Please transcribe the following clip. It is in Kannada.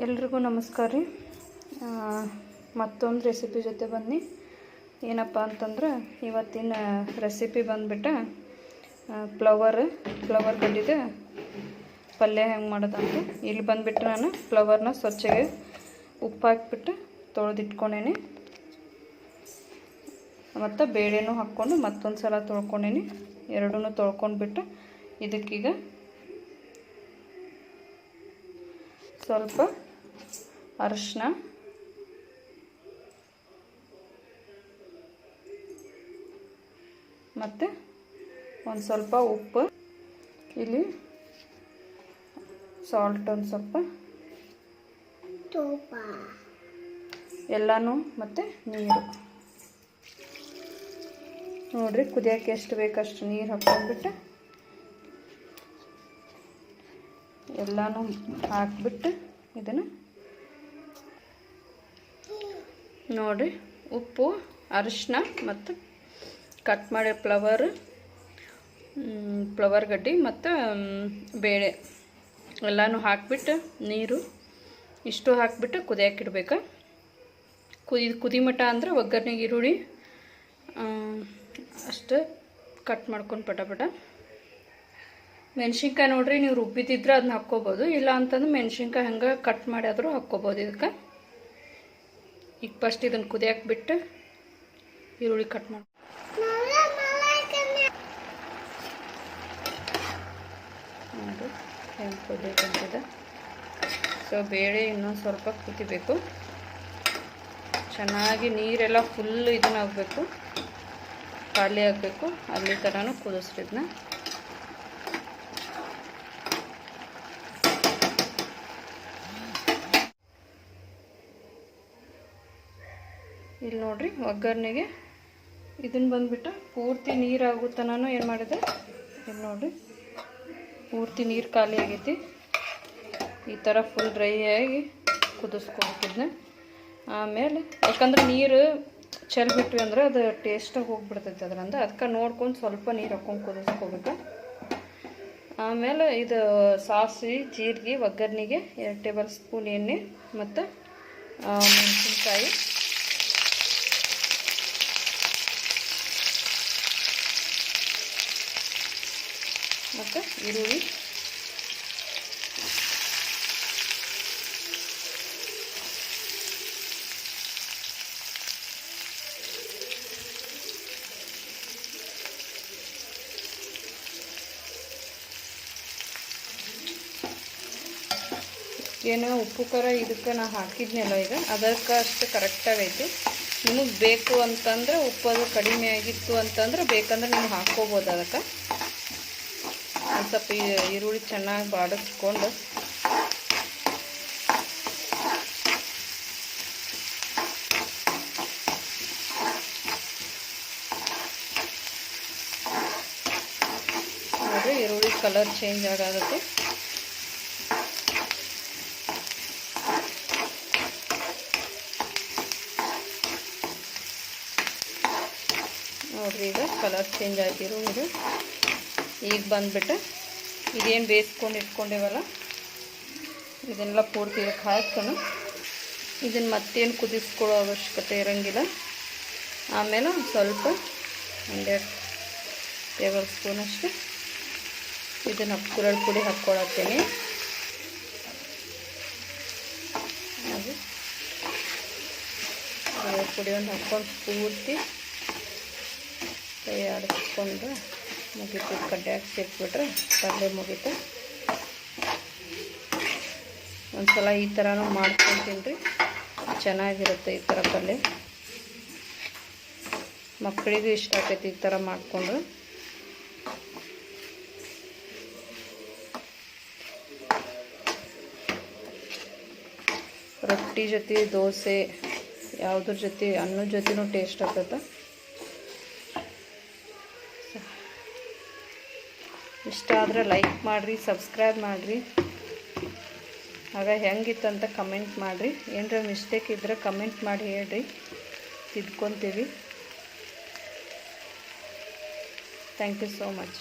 ಎಲ್ರಿಗೂ ನಮಸ್ಕಾರ ರೀ. ಮತ್ತೊಂದು ರೆಸಿಪಿ ಜೊತೆ ಬನ್ನಿ. ಏನಪ್ಪ ಅಂತಂದ್ರೆ ಇವತ್ತಿನ ರೆಸಿಪಿ ಬಂದುಬಿಟ್ಟು ಫ್ಲವರ್ ಗಡ್ಡಿದ ಪಲ್ಯ ಹೆಂಗೆ ಮಾಡೋದಂತ. ಇಲ್ಲಿ ಬಂದುಬಿಟ್ಟು ನಾನು ಫ್ಲವರ್ನ ಸ್ವಚ್ಛಗೆ ಉಪ್ಪು ಹಾಕಿಬಿಟ್ಟು ತೊಳೆದಿಟ್ಕೊಂಡೇನಿ. ಮತ್ತು ಬೇಳೆನೂ ಹಾಕ್ಕೊಂಡು ಮತ್ತೊಂದು ಸಲ ತೊಳ್ಕೊಂಡೇನಿ. ಎರಡೂ ತೊಳ್ಕೊಂಡ್ಬಿಟ್ಟು ಇದಕ್ಕೀಗ ಸ್ವಲ್ಪ ಅರಿಶಿನ, ಮತ್ತು ಒಂದು ಸ್ವಲ್ಪ ಉಪ್ಪು, ಇಲ್ಲಿ ಸಾಲ್ಟ್ ಒಂದು ಸ್ವಲ್ಪ, ಎಲ್ಲನೂ ಮತ್ತು ನೀರು ನೋಡಿರಿ. ಕುದಿಯೋಕ್ಕೆ ಎಷ್ಟು ಬೇಕಷ್ಟು ನೀರು ಹಾಕ್ಕೊಂಡ್ಬಿಟ್ಟು ಎಲ್ಲನೂ ಹಾಕ್ಬಿಟ್ಟು ಇದನ್ನು ನೋಡಿರಿ. ಉಪ್ಪು, ಅರಿಶಿನ ಮತ್ತು ಕಟ್ ಮಾಡಿ ಫ್ಲವರ್ ಗಡ್ಡಿ ಮತ್ತು ಬೇಳೆ ಎಲ್ಲನೂ ಹಾಕಿಬಿಟ್ಟು ನೀರು ಇಷ್ಟು ಹಾಕಿಬಿಟ್ಟು ಕುದಿಯೋಕೆ ಇಡಬೇಕು. ಕುದಿ ಮಟ್ಟ ಅಂದ್ರೆ ಒಗ್ಗರಣೆಗೆ ಈರುಳ್ಳಿ ಅಷ್ಟು ಕಟ್ ಮಾಡ್ಕೊಂಡು ಪಟ ಮೆಣಸಿನ್ಕಾಯಿ ನೋಡ್ರಿ, ನೀವು ರುಬ್ಬಿದಿದ್ರೆ ಅದನ್ನ ಹಾಕ್ಕೋಬೋದು. ಇಲ್ಲ ಅಂತಂದ್ರೆ ಮೆಣಸಿನ್ಕಾಯಿ ಹಂಗೆ ಕಟ್ ಮಾಡಿ ಆದರೂ ಹಾಕ್ಕೋಬೋದು. ಇದಕ್ಕೆ ಈಗ ಫಸ್ಟ್ ಇದನ್ನು ಕುದಿಯಕ್ಕೆ ಬಿಟ್ಟು ಈರುಳ್ಳಿ ಕಟ್ ಮಾಡಿ ನೋಡಿ ಹೆಂಗೆ ಕುದಿಬೇಕಂತಿದೆ. ಸೊ ಬೇಳೆ ಇನ್ನೊಂದು ಸ್ವಲ್ಪ ಕುದಿಬೇಕು. ಚೆನ್ನಾಗಿ ನೀರೆಲ್ಲ ಫುಲ್ಲು ಇದನ್ನಾಗಬೇಕು, ಖಾಲಿ ಆಗಬೇಕು. ಅಲ್ಲಿ ಥರನೂ ಕುದಿಸ್ರಿದ್ನ. ಇಲ್ಲಿ ನೋಡ್ರಿ, ಒಗ್ಗರಣೆಗೆ ಇದನ್ನು ಬಂದುಬಿಟ್ಟು ಪೂರ್ತಿ ನೀರಾಗುತ್ತಾನು ಏನು ಮಾಡಿದೆ. ಇಲ್ಲಿ ನೋಡ್ರಿ, ಪೂರ್ತಿ ನೀರು ಖಾಲಿ ಆಗೈತಿ. ಈ ಥರ ಫುಲ್ ಡ್ರೈ ಆಗಿ ಕುದಿಸ್ಕೊಬೇಕಿದ್ನ. ಆಮೇಲೆ ಯಾಕಂದ್ರೆ ನೀರು ಚೆಲ್ಬಿಟ್ವಿ ಅಂದ್ರೆ ಅದು ಟೇಸ್ಟಾಗಿ ಹೋಗ್ಬಿಡ್ತೈತೆ ಅದರಿಂದ. ಅದಕ್ಕೆ ನೋಡ್ಕೊಂಡು ಸ್ವಲ್ಪ ನೀರು ಹಾಕ್ಕೊಂಡು ಕುದಿಸ್ಕೋಬೇಕು. ಆಮೇಲೆ ಇದು ಸಾಸಿವೆ, ಜೀರಿಗೆ, ಒಗ್ಗರಣೆಗೆ 2 ಟೇಬಲ್ ಸ್ಪೂನ್ ಎಣ್ಣೆ ಮತ್ತು ಮೆಣಸಿನ್ಕಾಯಿ, ಮತ್ತು ಈರುಳ್ಳಿ, ಏನು ಉಪ್ಪು ಖಾರ ಇದಕ್ಕೆ ನಾ ಹಾಕಿದ್ನಲ್ಲ ಈಗ, ಅದಕ್ಕೆ ಅಷ್ಟು ಕರೆಕ್ಟಾಗೈತಿ. ನಿಮಗೆ ಬೇಕು ಅಂತಂದ್ರೆ ಉಪ್ಪು ಅದು ಕಡಿಮೆ ಆಗಿತ್ತು ಅಂತಂದ್ರೆ ಬೇಕಂದ್ರೆ ನೀವು ಹಾಕ್ಕೋಬೋದು. ಅದಕ್ಕೆ ಒಂದು ಸ್ವಲ್ಪ ಈರುಳ್ಳಿ ಚೆನ್ನಾಗಿ ಬಾಡಿಸ್ಕೊಂಡು ನೋಡಿರಿ, ಈರುಳ್ಳಿ ಕಲರ್ ಚೇಂಜ್ ಆಗುತ್ತೆ. ನೋಡಿರಿ, ಈಗ ಕಲರ್ ಚೇಂಜ್ ಆಯ್ತು ಈರುಳ್ಳಿ. ಈಗ ಬಂದುಬಿಟ್ಟು ಇದೇನು ಬೇಯಿಸ್ಕೊಂಡು ಇಟ್ಕೊಂಡೇವಲ್ಲ ಇದನ್ನೆಲ್ಲ ಪೂರ್ತಿ ಇದಕ್ಕೆ ಹಾಕ್ತಾನು. ಇದನ್ನು ಮತ್ತೇನು ಕುದಿಸ್ಕೊಳ್ಳೋ ಅವಶ್ಯಕತೆ ಇರೋಂಗಿಲ್ಲ. ಆಮೇಲೆ ಒಂದು ಸ್ವಲ್ಪ 1 ಟೇಬಲ್ ಸ್ಪೂನ್ ಅಷ್ಟು ಇದನ್ನು ಕುರಳ್ ಪುಡಿ ಹಾಕ್ಕೊಳತ್ತೇನೆ. ಹಾಗೆ ಕುರಳ್ ಪುಡಿ ಒಂದು ಹಾಕ್ಕೊಂಡು ಪೂರ್ತಿ ಕೈ ಆಡಿಸ್ಕೊಂಡು ಮುಗೀತು. ಕಡ್ಡೆ ಹಾಕಿ ಸೇರಿಸ್ಬಿಟ್ರೆ ಪಲ್ಯ ಮುಗೀತು. ಒಂದು ಸಲ ಈ ಥರನೂ ಮಾಡ್ಕೊತೀನಿ ರೀ, ಚೆನ್ನಾಗಿರುತ್ತೆ ಈ ಥರ ಪಲ್ಯ. ಮಕ್ಕಳಿಗೂ ಇಷ್ಟ ಆಗ್ತೈತಿ ಈ ಥರ ಮಾಡಿಕೊಂಡ್ರೆ. ರೊಟ್ಟಿ ಜೊತೆ, ದೋಸೆ ಯಾವುದ್ರ ಜೊತೆ, ಅನ್ನದ ಜೊತೆನೂ ಟೇಸ್ಟ್ ಆಗ್ತೈತೆ. ಇಷ್ಟ ಆದರೆ ಲೈಕ್ ಮಾಡಿರಿ, ಸಬ್ಸ್ಕ್ರೈಬ್ ಮಾಡಿರಿ. ಆಗ ಹೆಂಗಿತ್ತಂತ ಕಮೆಂಟ್ ಮಾಡಿರಿ. ಏನರ ಮಿಸ್ಟೇಕ್ ಇದ್ದರೆ ಕಮೆಂಟ್ ಮಾಡಿ ಹೇಳ್ರಿ, ತಿದ್ಕೊತೀವಿ. Thank you so much.